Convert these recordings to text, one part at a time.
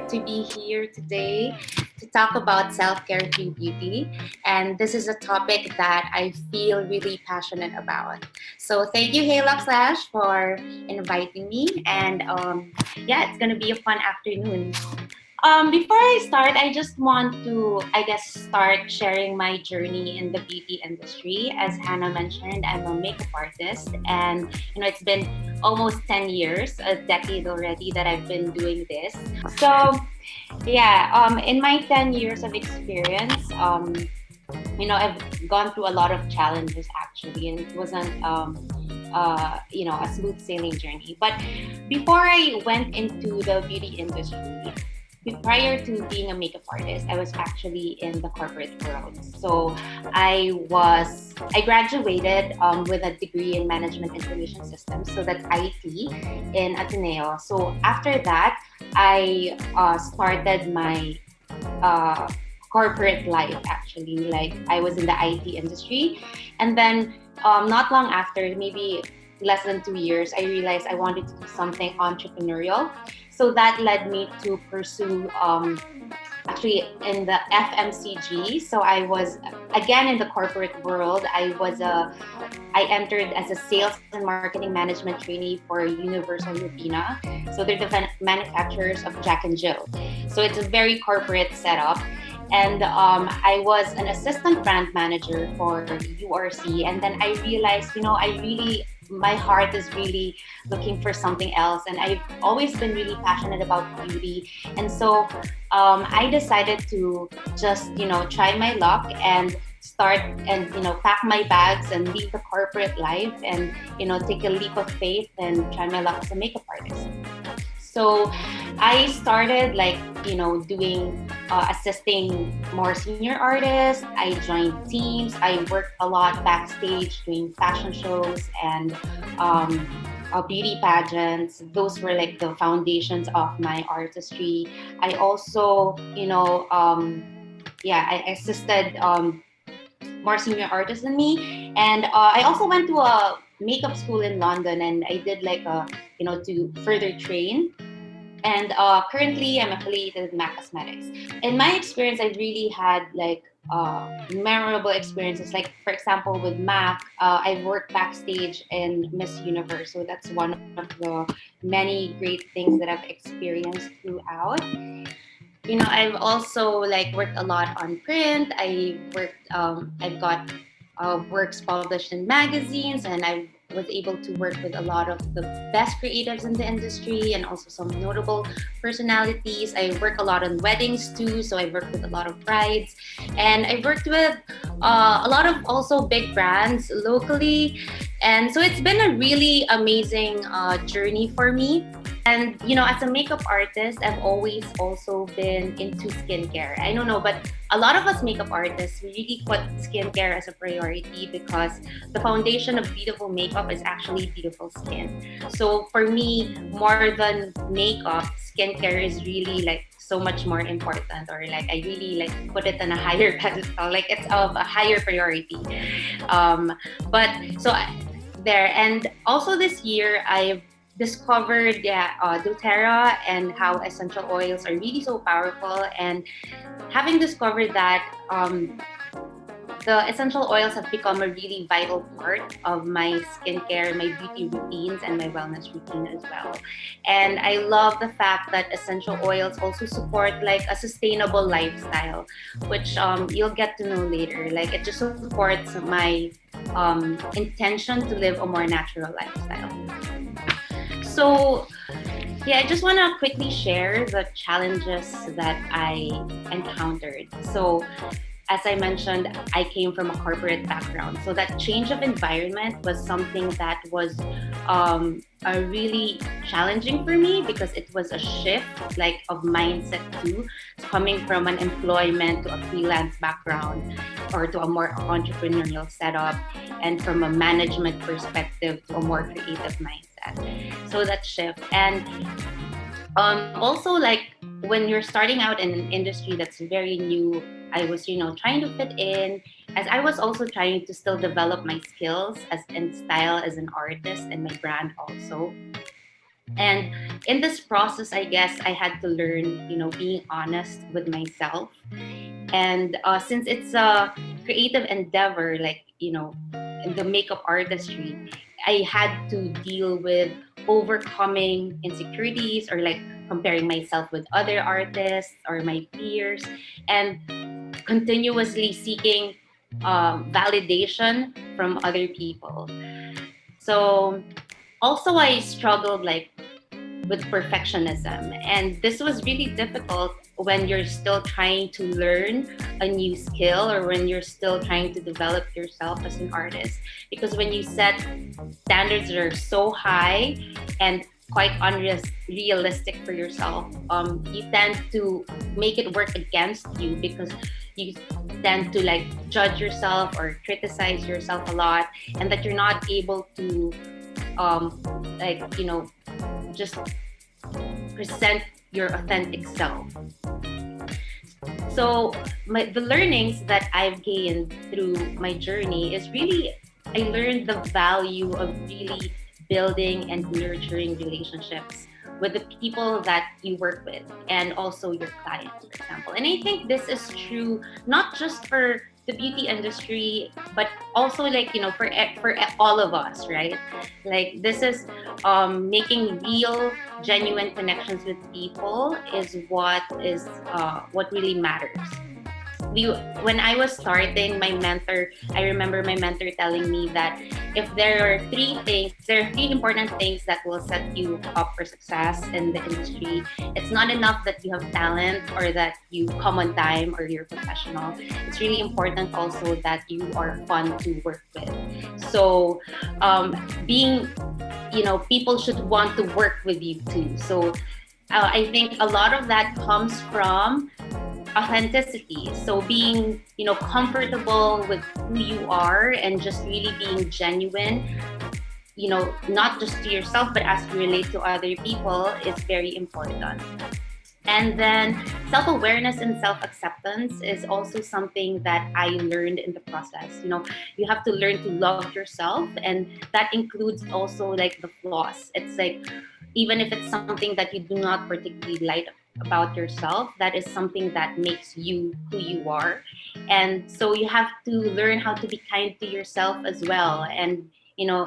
honored to be here today to talk about self-care through beauty. And this is a topic that I feel really passionate about. So thank you, hey Luxx Lash, for inviting me. And yeah, it's going to be a fun afternoon. Before I start, I just want to, I guess, start sharing my journey in the beauty industry. As Hannah mentioned, I'm a makeup artist, and it's been almost 10 years, a decade already that I've been doing this. So, yeah, in my 10 years of experience, I've gone through a lot of challenges actually, and it wasn't a smooth sailing journey. But before I went into the beauty industry, prior to being a makeup artist, I was actually in the corporate world. So I graduated with a degree in management information systems, so that's IT in Ateneo. So after that, I started my uh, corporate life actually. Like I was in the IT industry, and then not long after, maybe less than 2 years, I realized I wanted to do something entrepreneurial. So that led me to pursue actually in the FMCG. So I was again in the corporate world. I entered as a sales and marketing management trainee for Universal Lupina. So they're the manufacturers of Jack and Jill. So it's a very corporate setup. And I was an assistant brand manager for URC. And then I realized, my heart is really looking for something else. And I've always been really passionate about beauty. And so I decided to just, try my luck and start and, pack my bags and leave the corporate life and, take a leap of faith and try my luck as a makeup artist. So I started doing assisting more senior artists. I joined teams. I worked a lot backstage doing fashion shows and beauty pageants. Those were like the foundations of my artistry. I also, I assisted more senior artists than me. And I also went to a makeup school in London, and I did to further train. And currently, I'm affiliated with MAC Cosmetics. In my experience, I really had memorable experiences. Like, for example, with MAC, I worked backstage in Miss Universe. So that's one of the many great things that I've experienced throughout. I've also worked a lot on print. I've got works published in magazines, and I was able to work with a lot of the best creatives in the industry and also some notable personalities. I work a lot on weddings too, so I worked with a lot of brides, and I worked with a lot of also big brands locally. And so it's been a really amazing journey for me. And as a makeup artist, I've always also been into skincare. I don't know, but a lot of us makeup artists, we really put skincare as a priority because the foundation of beautiful makeup is actually beautiful skin. So for me, more than makeup, skincare is really so much more important, or I really put it on a higher pedestal, it's of a higher priority. But so there, and also this year I've discovered doTERRA and how essential oils are really so powerful. And having discovered that, the essential oils have become a really vital part of my skincare, my beauty routines, and my wellness routine as well. And I love the fact that essential oils also support a sustainable lifestyle, which you'll get to know later. It just supports my intention to live a more natural lifestyle. So, yeah, I just want to quickly share the challenges that I encountered. So, as I mentioned, I came from a corporate background. So that change of environment was something that was a really challenging for me because it was a shift of mindset too, coming from an employment to a freelance background or to a more entrepreneurial setup, and from a management perspective to a more creative mindset. So that shift. And also when you're starting out in an industry that's very new, I was trying to fit in, as I was also trying to still develop my skills as in style as an artist and my brand also. And in this process, I guess I had to learn, being honest with myself. And since it's a creative endeavor, like, in the makeup artistry, I had to deal with overcoming insecurities, or like comparing myself with other artists or my peers, and continuously seeking validation from other people. So also I struggled like with perfectionism, and this was really difficult when you're still trying to learn a new skill, or when you're still trying to develop yourself as an artist, because when you set standards that are so high and quite unrealistic for yourself, you tend to make it work against you, because you tend to like judge yourself or criticize yourself a lot, and that you're not able to um, like just present your authentic self. So the learnings that I've gained through my journey is really, I learned the value of really building and nurturing relationships with the people that you work with, and also your clients, for example. And I think this is true not just for the beauty industry, but also like for all of us, right? Like this is making real, genuine connections with people is what really matters. we when I was starting, my mentor, I remember my mentor telling me that if there are three important things that will set you up for success in the industry. It's not enough that you have talent or that you come on time or you're professional. It's really important also that you are fun to work with. So being people should want to work with you too. So I think a lot of that comes from authenticity. So being, comfortable with who you are and just really being genuine, not just to yourself, but as you relate to other people is very important. And then self-awareness and self-acceptance is also something that I learned in the process. You have to learn to love yourself, and that includes also like the flaws. It's like, even if it's something that you do not particularly like about yourself, that is something that makes you who you are. And so you have to learn how to be kind to yourself as well. And,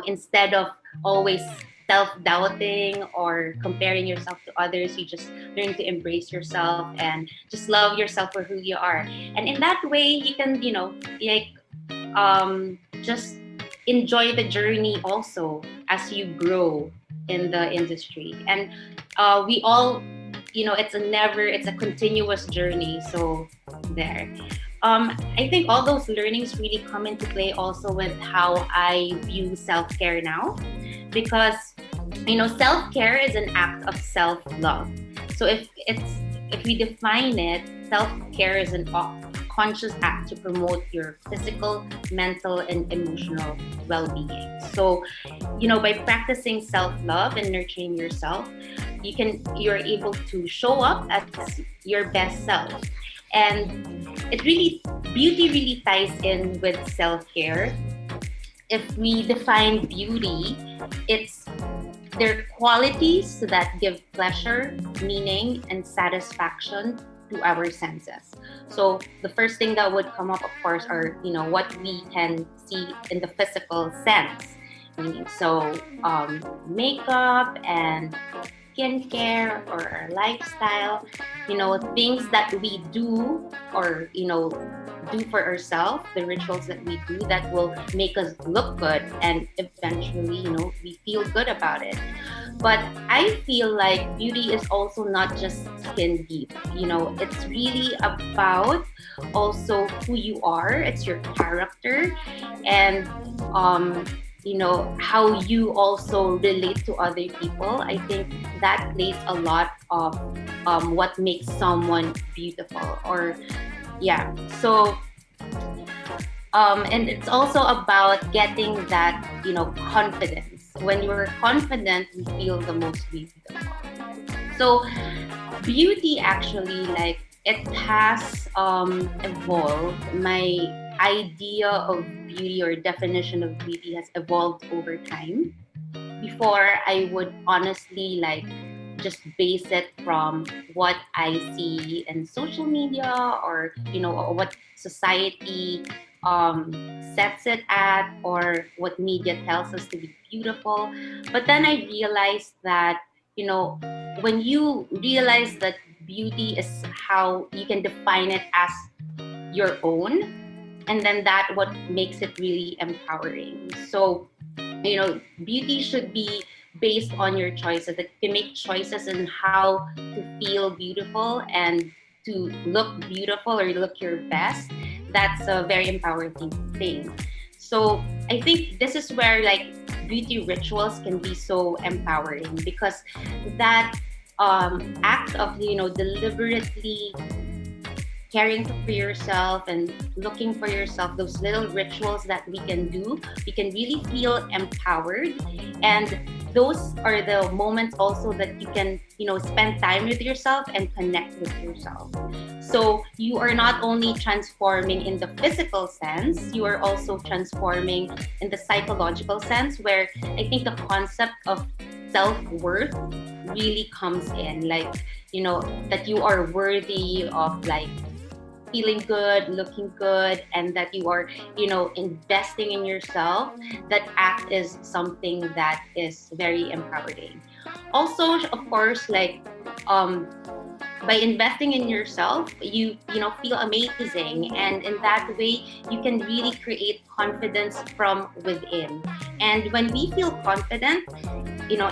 instead of always self-doubting or comparing yourself to others, you just learn to embrace yourself and just love yourself for who you are. And in that way, you can, like just enjoy the journey also as you grow in the industry. And we all, it's a continuous journey. So there. I think all those learnings really come into play also with how I view self-care now, because self-care is an act of self-love. So if we define it, self-care is an conscious act to promote your physical, mental, and emotional well-being. So, by practicing self-love and nurturing yourself, you're able to show up as your best self. And beauty really ties in with self-care. If we define beauty, it's their qualities that give pleasure, meaning, and satisfaction to our senses. So the first thing that would come up, of course, are what we can see in the physical sense. Meaning, so makeup and skincare or our lifestyle, things that we do, or do for ourselves, the rituals that we do that will make us look good, and eventually, we feel good about it. But I feel like beauty is also not just skin deep. It's really about also who you are. It's your character, and how you also relate to other people. I think that plays a lot of what makes someone beautiful. Or yeah. So and it's also about getting that confidence. When you're confident, you feel the most beautiful. So beauty actually, like, it has evolved. My idea of beauty or definition of beauty has evolved over time, before I would honestly like just base it from what I see in social media, or or what society sets it at, or what media tells us to be beautiful. But then I realized that you know when you realize that beauty is how you can define it as your own, and then that what makes it really empowering. So beauty should be based on your choices, that you can make choices in how to feel beautiful and to look beautiful or look your best. That's a very empowering thing. So I think this is where like beauty rituals can be so empowering, because that act of deliberately caring for yourself and looking for yourself, those little rituals that we can do, we can really feel empowered. And those are the moments also that you can, spend time with yourself and connect with yourself. So you are not only transforming in the physical sense, you are also transforming in the psychological sense, where I think the concept of self-worth really comes in. Like, that you are worthy of like feeling good, looking good, and that you are, investing in yourself. That act is something that is very empowering. Also, of course, like um, by investing in yourself, you feel amazing, and in that way, you can really create confidence from within. And when we feel confident,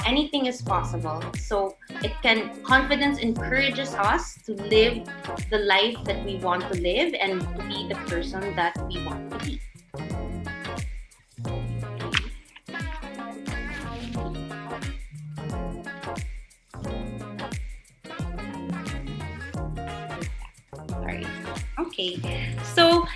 anything is possible. So it can confidence encourages us to live the life that we want to live and to be the person that we want to be. Sorry. Okay. So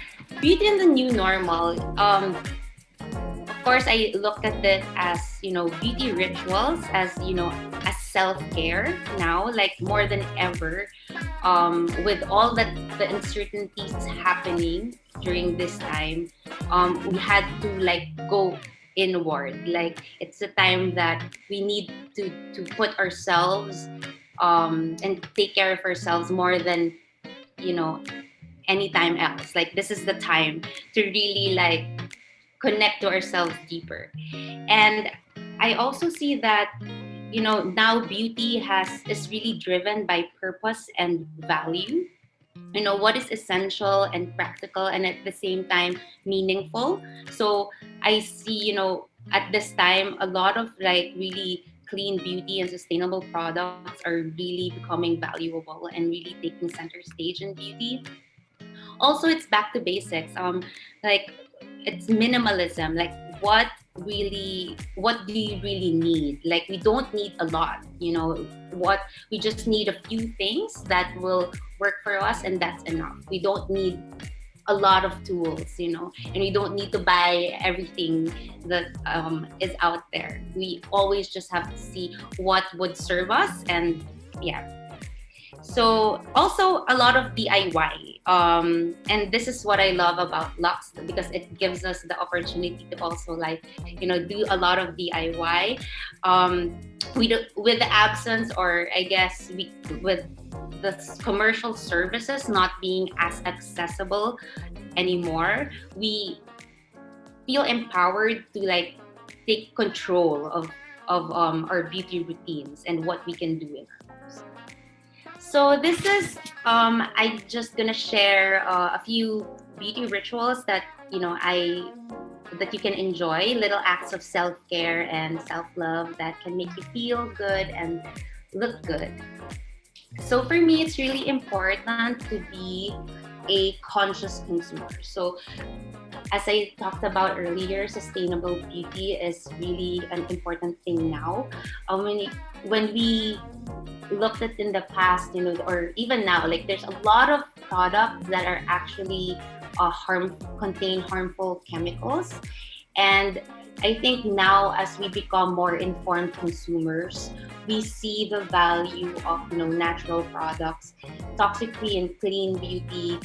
beauty in the new normal. Of course, I look at this as beauty rituals as as self-care now, like more than ever. With all that the uncertainties happening during this time, we had to like go inward. Like it's a time that we need to put ourselves and take care of ourselves more than you know anytime else. Like this is the time to really like connect to ourselves deeper. And I also see that now beauty has is really driven by purpose and value. What is essential and practical, and at the same time meaningful. So I see at this time a lot of like really clean beauty and sustainable products are really becoming valuable and really taking center stage in beauty. Also, it's back to basics. Like it's minimalism. Like what do you really need? Like we don't need a lot. What we just need a few things that will work for us, and that's enough. We don't need a lot of tools, and we don't need to buy everything that is out there. We always just have to see what would serve us, and yeah. So also a lot of DIY. And this is what I love about Luxx, because it gives us the opportunity to also like, do a lot of DIY. With the absence, or I guess with the commercial services not being as accessible anymore, we feel empowered to like take control of our beauty routines and what we can do in our homes. So this is I just gonna share a few beauty rituals that I that you can enjoy, little acts of self-care and self-love that can make you feel good and look good. So for me, it's really important to be a conscious consumer. So as I talked about earlier, sustainable beauty is really an important thing now. When we looked at in the past, or even now, like there's a lot of products that are actually contain harmful chemicals. And I think now, as we become more informed consumers, we see the value of natural products, toxic-free and clean beauty.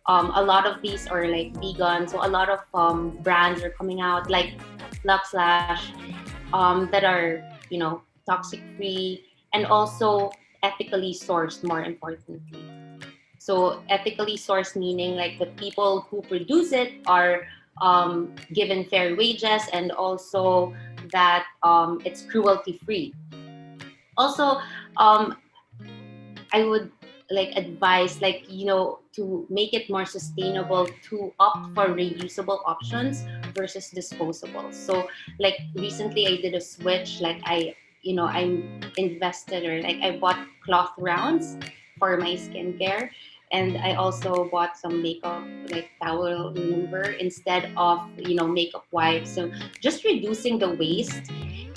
A lot of these are like vegan, so a lot of brands are coming out like Luxx Lash. that are, toxic free, and also ethically sourced, more importantly. So ethically sourced meaning like the people who produce it are given fair wages, and also that it's cruelty free. Also, um, I would like advise, like, to make it more sustainable, to opt for reusable options versus disposables. So like recently I did a switch, like I'm invested, or like I bought cloth rounds for my skincare, and I also bought some makeup like towel remover instead of makeup wipes. So just reducing the waste.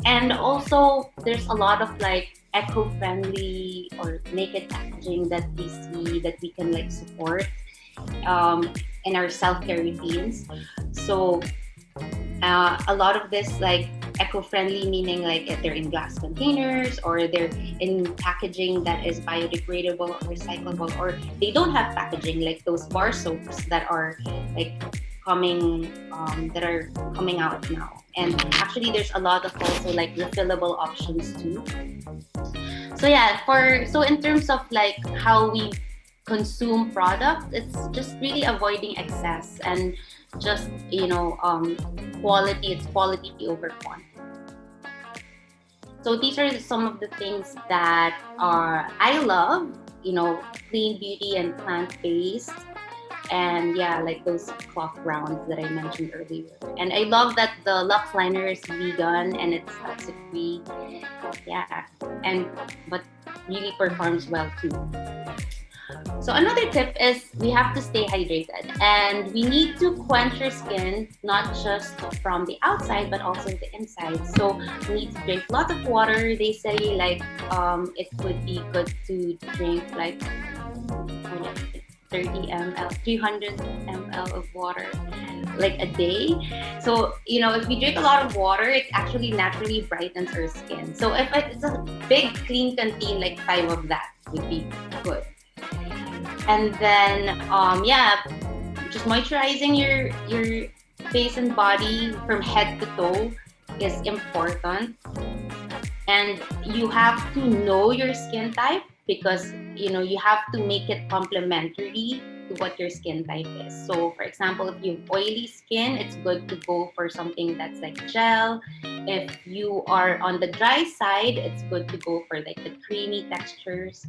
And also, there's a lot of like eco-friendly or naked packaging that we see that we can like support in our self-care routines. So a lot of this like eco-friendly meaning like if they're in glass containers, or they're in packaging that is biodegradable or recyclable, or they don't have packaging like those bar soaps that are like coming out now. And actually there's a lot of also like refillable options too. So yeah, for so in terms of like how we consume products, it's just really avoiding excess, and just quality. It's quality over quantity. So these are some of the things that are I love, clean beauty and plant-based. And yeah, like those cloth rounds that I mentioned earlier. And I love that the Luxx liner is vegan and it's toxic free. Yeah, and but really performs well too. So another tip is we have to stay hydrated, and we need to quench your skin not just from the outside but also the inside. So we need to drink a lot of water. They say like it would be good to drink like 30 ml, 300 ml of water like a day. So, if we drink a lot of water, it actually naturally brightens our skin. So if it's a big clean canteen, like 5 of that would be good. And then, yeah, just moisturizing your face and body from head to toe is important. And you have to know your skin type, because you have to make it complementary to what your skin type is. So for example, if you have oily skin, it's good to go for something that's like gel. If you are on the dry side, it's good to go for like the creamy textures.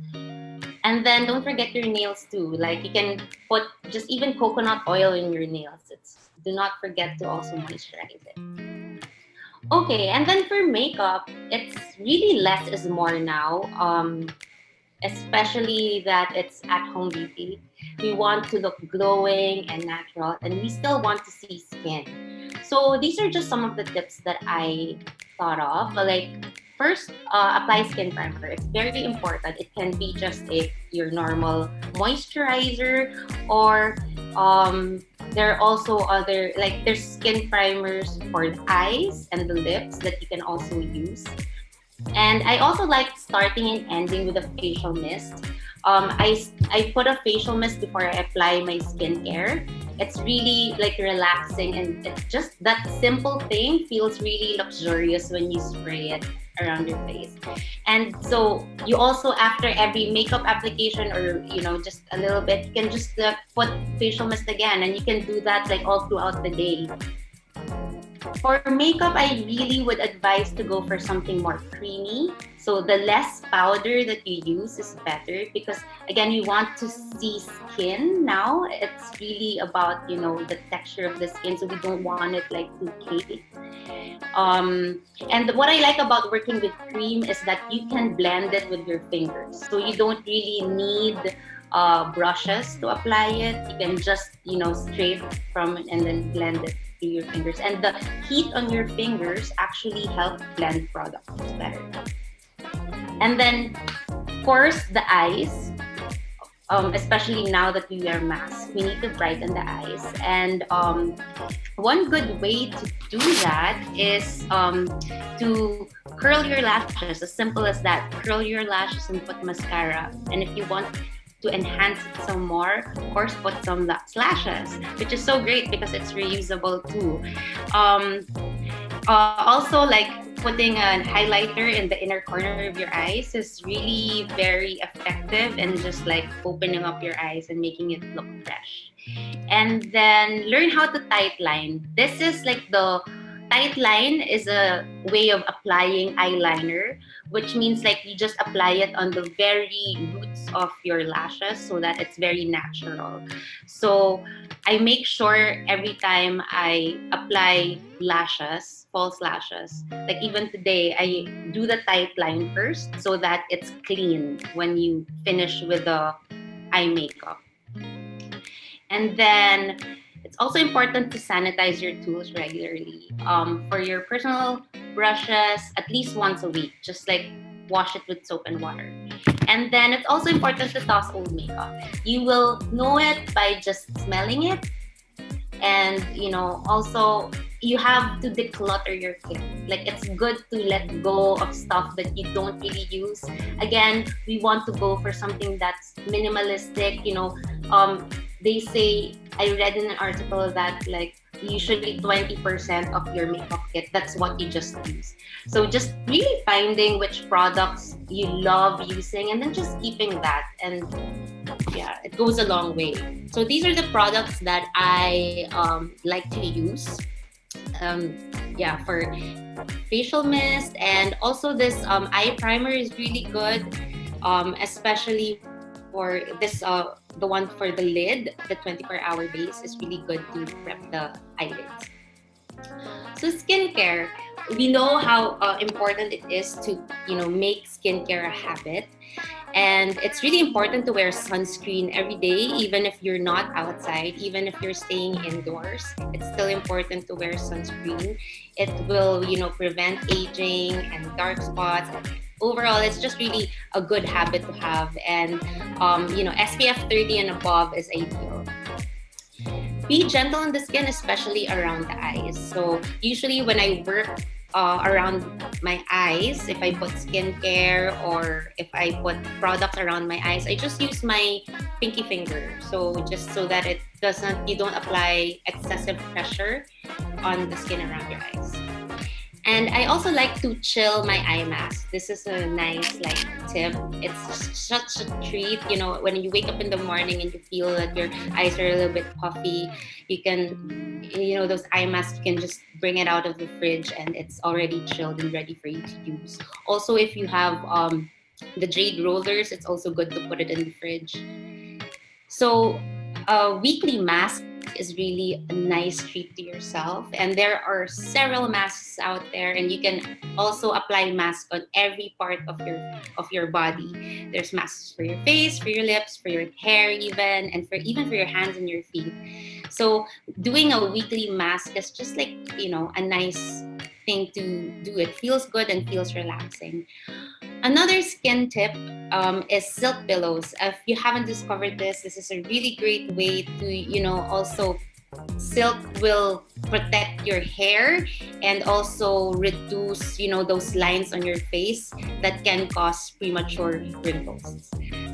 And then don't forget your nails too. Like you can put just even coconut oil in your nails. Do not forget to also moisturize it. Okay, and then for makeup, it's really less is more now. Especially that it's at home beauty. We want to look glowing and natural, and we still want to see skin. So these are just some of the tips that I thought of. Like first, apply skin primer. It's very important. It can be just your normal moisturizer, or there are also other like there's skin primers for the eyes and the lips that you can also use. And I also like starting and ending with a facial mist. I put a facial mist before I apply my skincare. It's really like relaxing, and it's just that simple thing feels really luxurious when you spray it around your face. And so you also, after every makeup application, or just a little bit, you can just put facial mist again, and you can do that like all throughout the day. For makeup, I really would advise to go for something more creamy. So the less powder that you use is better, because again, we want to see skin now. It's really about, the texture of the skin. So we don't want it like too cakey. And what I like about working with cream is that you can blend it with your fingers. So you don't really need brushes to apply it. You can just, straight from it and then blend it through your fingers. And the heat on your fingers actually help blend products better. And then, of course, the eyes. Especially now that we wear masks, we need to brighten the eyes. And one good way to do that is to curl your lashes, as simple as that. Curl your lashes and put mascara. And if you want to enhance it some more, of course, put some Luxx lashes, which is so great because it's reusable too. Also, like putting a highlighter in the inner corner of your eyes is really very effective and just like opening up your eyes and making it look fresh. And then learn how to tight line. This is like the tight line is a way of applying eyeliner, which means like you just apply it on the very roots of your lashes so that it's very natural. So I make sure every time I apply lashes, false lashes, like even today, I do the tight line first so that it's clean when you finish with the eye makeup. And then it's also important to sanitize your tools regularly. For your personal brushes, at least once a week, just like wash it with soap and water. And then it's also important to toss old makeup. You will know it by just smelling it. And, also you have to declutter your kit. Like it's good to let go of stuff that you don't really use. Again, we want to go for something that's minimalistic. They say, I read in an article that like usually 20% of your makeup kit, that's what you just use. So just really finding which products you love using and then just keeping that. And yeah, it goes a long way. So these are the products that I like to use. For facial mist, and also this eye primer is really good, especially for this the one for the lid. The 24-hour base is really good to prep the eyelids. So skincare, we know how important it is to make skincare a habit. And it's really important to wear sunscreen every day, even if you're not outside, even if you're staying indoors. It's still important to wear sunscreen. It will, prevent aging and dark spots. Overall, it's just really a good habit to have. And, SPF 30 and above is ideal. Be gentle on the skin, especially around the eyes. So usually when I work around my eyes, if I put skincare or if I put products around my eyes, I just use my pinky finger. So just so that you don't apply excessive pressure on the skin around your eyes. And I also like to chill my eye mask. This is a nice tip. It's such a treat, when you wake up in the morning and you feel that your eyes are a little bit puffy, you can, those eye masks, you can just bring it out of the fridge and it's already chilled and ready for you to use. Also, if you have the jade rollers, it's also good to put it in the fridge. So a weekly mask is really a nice treat to yourself. And there are several masks out there, and you can also apply masks on every part of your body. There's masks for your face, for your lips, for your hair even, and even for your hands and your feet. So doing a weekly mask is just like, a nice thing to do. It feels good and feels relaxing. Another skin tip is silk pillows. If you haven't discovered this is a really great way to, also silk will protect your hair and also reduce, those lines on your face that can cause premature wrinkles.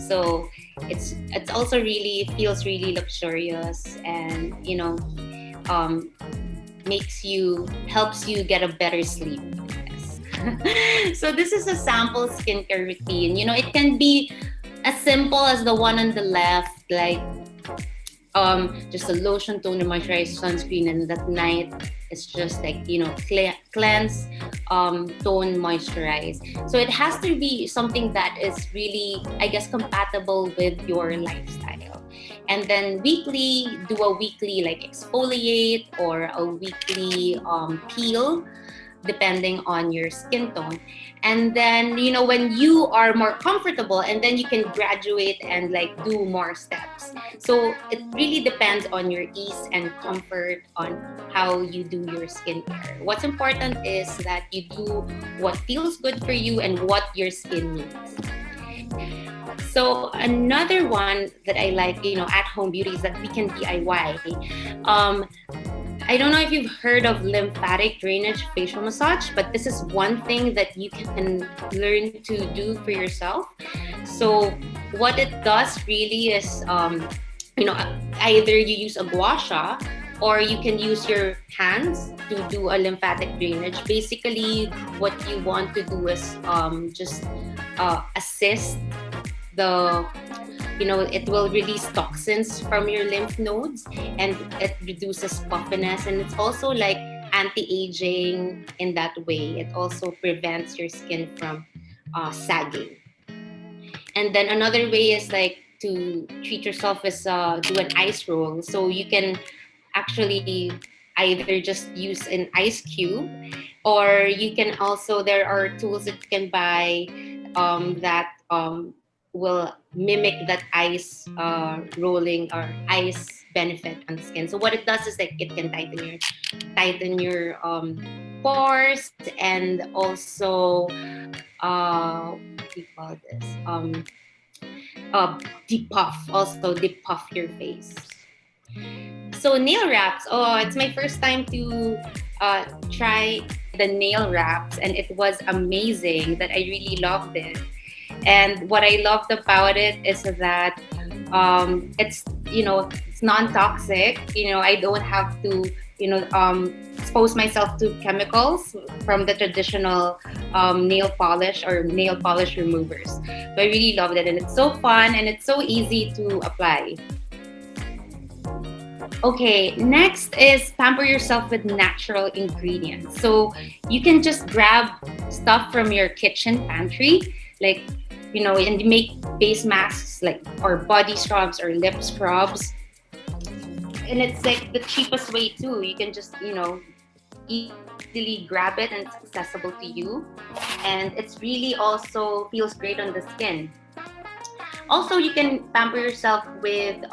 So it's also really feels really luxurious and, helps you get a better sleep. So this is a sample skincare routine. It can be as simple as the one on the left, like just a lotion, toner, moisturizer, sunscreen, and that night it's just like cleanse, tone, moisturize. So it has to be something that is really, I guess, compatible with your lifestyle. And then do a weekly exfoliate or a weekly peel, depending on your skin tone. And then, when you are more comfortable, and then you can graduate and do more steps. So it really depends on your ease and comfort on how you do your skincare. What's important is that you do what feels good for you and what your skin needs. So another one that I like, at-home beauties that we can DIY. I don't know if you've heard of lymphatic drainage facial massage, but this is one thing that you can learn to do for yourself. So what it does really is, either you use a gua sha or you can use your hands to do a lymphatic drainage. Basically, what you want to do is just assist the, it will release toxins from your lymph nodes, and it reduces puffiness, and it's also like anti-aging in that way. It also prevents your skin from sagging. And then another way is like to treat yourself is do an ice roll. So you can actually either just use an ice cube, or you can also, there are tools that you can buy that will mimic that ice rolling or ice benefit on the skin. So what it does is like it can tighten your pores, and also what do you call this? Depuff your face. So nail wraps. Oh, it's my first time to try the nail wraps, and it was amazing. That I really loved it. And what I loved about it is that it's non-toxic. I don't have to expose myself to chemicals from the traditional nail polish or nail polish removers. So I really loved it, and it's so fun and it's so easy to apply. Okay, next is pamper yourself with natural ingredients. So you can just grab stuff from your kitchen pantry, like, and make face masks, like, or body scrubs or lip scrubs. And it's like the cheapest way too. You can just, easily grab it, and it's accessible to you. And it's really also feels great on the skin. Also, you can pamper yourself with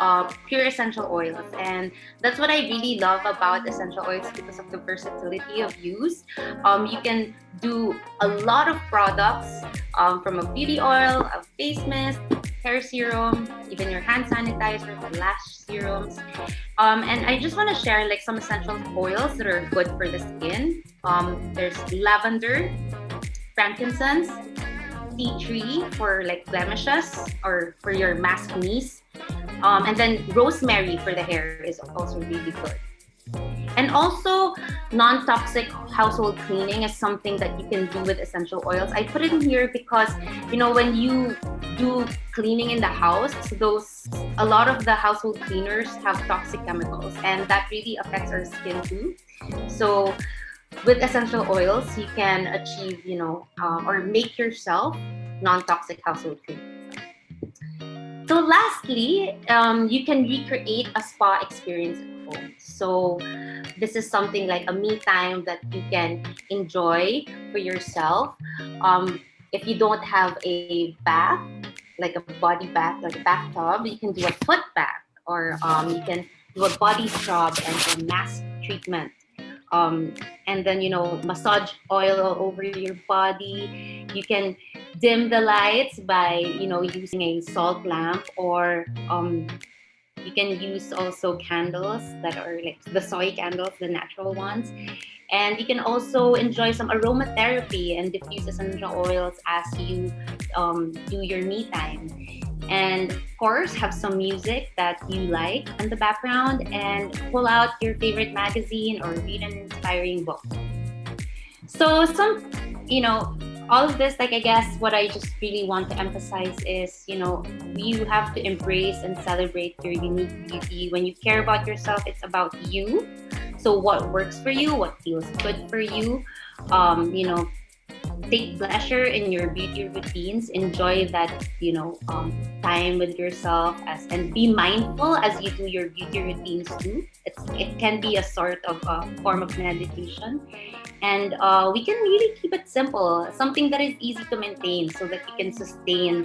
pure essential oils, and that's what I really love about essential oils because of the versatility of use. You can do a lot of products, from a beauty oil, a face mist, hair serum, even your hand sanitizer, lash serums. And I just want to share like some essential oils that are good for the skin. There's lavender, frankincense, tea tree for like blemishes or for your masked knees. And then rosemary for the hair is also really good. And also, non-toxic household cleaning is something that you can do with essential oils. I put it in here because, when you do cleaning in the house, a lot of the household cleaners have toxic chemicals, and that really affects our skin too. So with essential oils, you can achieve, or make yourself non-toxic household cleaning. So lastly, you can recreate a spa experience at home. So this is something like a me time that you can enjoy for yourself. If you don't have a bath, like a body bath, like a bathtub, you can do a foot bath, or you can do a body scrub and a mask treatment. And then, massage oil all over your body. You can dim the lights by, using a salt lamp, or you can use also candles that are like the soy candles, the natural ones. And you can also enjoy some aromatherapy and diffuse essential oils as you do your me time. And of course, have some music that you like in the background, and pull out your favorite magazine or read an inspiring book. So all of this, like, I guess what I just really want to emphasize is, you have to embrace and celebrate your unique beauty. When you care about yourself, it's about you. So what works for you, what feels good for you, take pleasure in your beauty routines. Enjoy that, time with yourself, and be mindful as you do your beauty routines too. It can be a sort of a form of meditation, and we can really keep it simple, something that is easy to maintain, so that you can sustain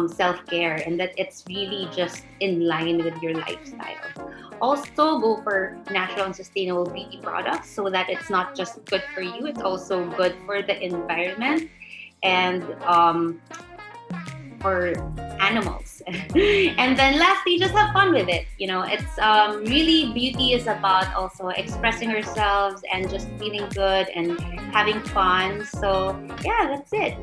self-care, and that it's really just in line with your lifestyle. Also, go for natural and sustainable beauty products, so that it's not just good for you, it's also good for the environment and for animals. And then lastly, just have fun with it. It's really, beauty is about also expressing ourselves and just feeling good and having fun. So yeah, that's it.